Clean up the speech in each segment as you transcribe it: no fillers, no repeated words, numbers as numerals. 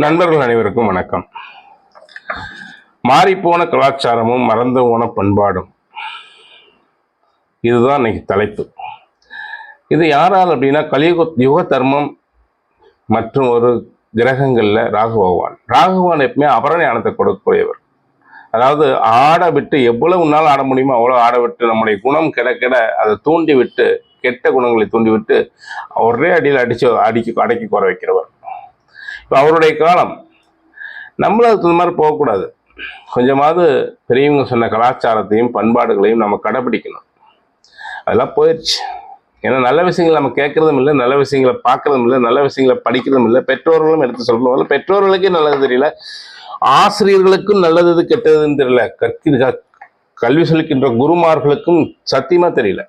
நண்பர்கள் அனைவருக்கும் வணக்கம். மாறிப்போன கலாச்சாரமும் மறந்து போன பண்பாடும், இதுதான் இன்னைக்கு தலைப்பு. இது யாரால் அப்படின்னா, யுக தர்மம் மற்றும் ஒரு கிரகங்கள்ல ராகு பகவான் எப்பவுமே அபர ஞானத்தை கொடுக்கக்கூடியவர். அதாவது ஆட விட்டு எவ்வளவு நாள் ஆட முடியுமோ அவ்வளவு ஆட விட்டு, நம்முடைய குணம் கிட அதை தூண்டி விட்டு, கெட்ட குணங்களை தூண்டி விட்டு ஒரே அடியில் அடக்கி குறை வைக்கிறவர். இப்போ அவருடைய காலம். நம்மளும் அதுக்கு மாதிரி போகக்கூடாது. கொஞ்சமாவது பெரியவங்க சொன்ன கலாச்சாரத்தையும் பண்பாடுகளையும் நம்ம கடைபிடிக்கணும். அதெல்லாம் போயிடுச்சு. ஏன்னா நல்ல விஷயங்கள் நம்ம கேட்கறதும் இல்லை, நல்ல விஷயங்களை பார்க்கறதும் இல்லை, நல்ல விஷயங்களை படிக்கிறதும் இல்லை. பெற்றோர்களும் எடுத்து சொல்லணும். பெற்றோர்களுக்கே நல்லது தெரியல, ஆசிரியர்களுக்கும் நல்லது கெட்டதுன்னு தெரியல, கல்வி சொல்லிக்கின்ற குருமார்களுக்கும் சத்தியமா தெரியல.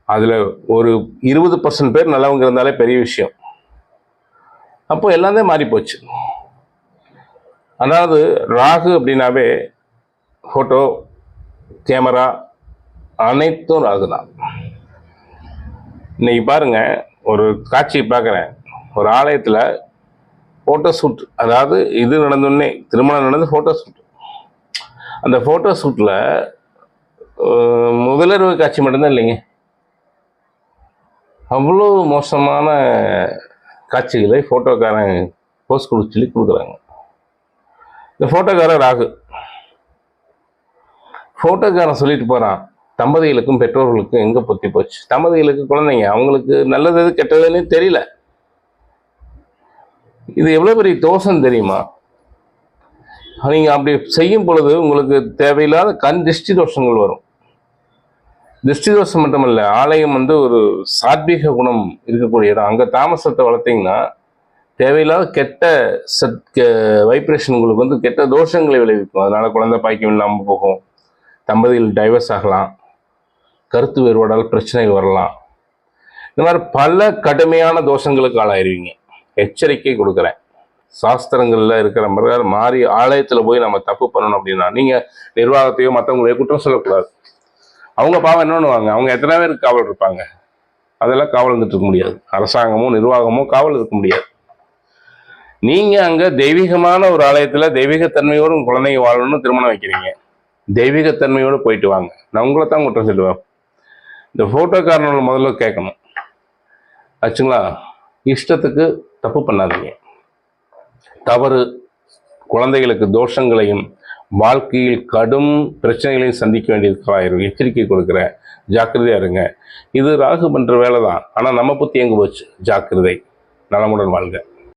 அதுல ஒரு 20% பேர் நல்லவங்க இருந்தாலே பெரிய விஷயம். அப்போ எல்லாமே மாறி போச்சு. அதாவது ராகு அப்படின்னாவே ஃபோட்டோ, கேமரா அனைத்தும் ராகு தான். இன்னைக்கு பாருங்க, ஒரு காட்சியை பார்க்குறேன். ஒரு ஆலயத்தில் ஃபோட்டோ ஷூட், அதாவது இது நடந்தோடனே திருமணம் நடந்து ஃபோட்டோ ஷூட். அந்த ஃபோட்டோ ஷூட்டில் முதலிரவு காட்சி மட்டும்தான் இல்லைங்க, அவ்வளோ மோசமான காட்சிகளை ஃபோட்டோக்காரன் போஸ்ட் சொல்லி கொடுக்குறாங்க. இந்த ஃபோட்டோக்காரன் ராகு. ஃபோட்டோக்காரன் சொல்லிட்டு போகிறான், தம்பதிகளுக்கும் பெற்றோர்களுக்கும் எங்கே பொத்தி போச்சு. தம்பதிகளுக்கு குழந்தைங்க, அவங்களுக்கு நல்லது எது கெட்டதுன்னு தெரியல. இது எவ்வளோ பெரிய தோஷம் தெரியுமா? நீங்கள் அப்படி செய்யும் பொழுது உங்களுக்கு தேவையில்லாத திருஷ்டி தோஷங்கள் வரும். திருஷ்டி தோஷம் மட்டுமல்ல, ஆலயம் ஒரு சாத்வீக குணம் இருக்கக்கூடிய இடம். அங்கே தாமசத்தை வளர்த்தீங்கன்னா தேவையில்லாத கெட்ட வைப்ரேஷன் உங்களுக்கு கெட்ட தோஷங்களை விளைவிக்கும். அதனால குழந்தை பாய்க்கம் இல்லாமல் போகும், தம்பதிகள் டைவர்ஸ் ஆகலாம், கருத்து வேறுபாடால் பிரச்சனைகள் வரலாம். இந்த மாதிரி பல கடுமையான தோஷங்களுக்கு ஆளாயிருவீங்க. எச்சரிக்கை கொடுக்குறேன். சாஸ்திரங்களில் இருக்கிற மாறி ஆலயத்தில் போய் நம்ம தப்பு பண்ணணும் அப்படின்னா, நீங்கள் நிர்வாகத்தையோ மற்றவங்களையோ குற்றம் சொல்லக்கூடாது. அவங்க பாவம் என்ன பண்ணுவாங்க? அவங்க எத்தனை பேருக்கு காவல் இருப்பாங்க? அதெல்லாம் காவல் இருந்துட்டு இருக்க முடியாது. அரசாங்கமோ நிர்வாகமோ காவல் இருக்க முடியாது. நீங்கள் அங்கே தெய்வீகமான ஒரு ஆலயத்தில் தெய்வீகத்தன்மையோடு உங்கள் குழந்தைங்க வாழணும்னு திருமணம் வைக்கிறீங்க. தெய்வீகத்தன்மையோடு போயிட்டு வாங்க. நான் உங்களை தான் குற்றம் சொல்லுவேன். இந்த ஃபோட்டோக்காரனோட முதல்ல கேட்கணும் ஆச்சுங்களா? இஷ்டத்துக்கு தப்பு பண்ணாதீங்க. தவறு குழந்தைகளுக்கு தோஷங்களையும் வாழ்க்கையில் கடும் பிரச்சனைகளையும் சந்திக்க வேண்டியிருக்கிறார்கள். எச்சரிக்கை கொடுக்குறேன், ஜாக்கிரதையா இருங்க. இது ராகு பண்ற வேலை தான். ஆனால் நம்ம புத்தி எங்கே போச்சு? ஜாக்கிரதை. நலமுடன் வாழ்க.